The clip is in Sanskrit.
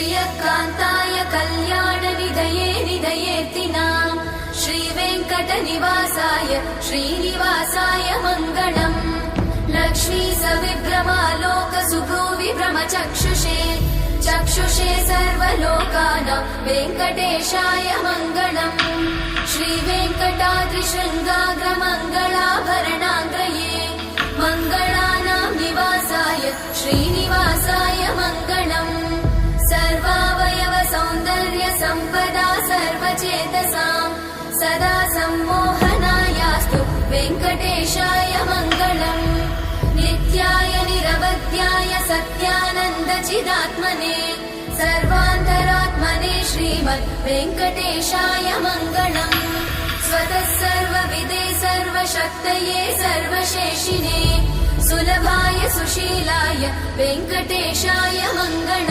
श्रियकान्ताय कल्याणनिधये निधयेऽर्तिनाम् श्रीवेङ्कटनिवासाय श्रीनिवासाय मङ्गलम् लक्ष्मी सविभ्रमालोकसुभ्रूविभ्रमचक्षुषे चक्षुषे सर्वलोकानां वेङ्कटेशाय मङ्गलम् श्रीवेङ्कटाद्रिशृङ्गाग्रमङ्गलाभरणाङ्गये मङ्गलानां निवासाय श्रीनिवासाय मङ्गलम् सर्वावयव सौन्दर्य सम्पदा सर्वचेतसां सदा सम्मोहनायास्तु वेङ्कटेशाय मङ्गलम् नित्याय निरवध्याय सत्यानन्दचिदात्मने सर्वान्तरात्मने श्रीमद् वेङ्कटेशाय मङ्गलम् स्वतः सर्वविदे सर्वशक्तये सर्वशेषिने सुलभाय सुशीलाय वेङ्कटेशाय मङ्गलम्।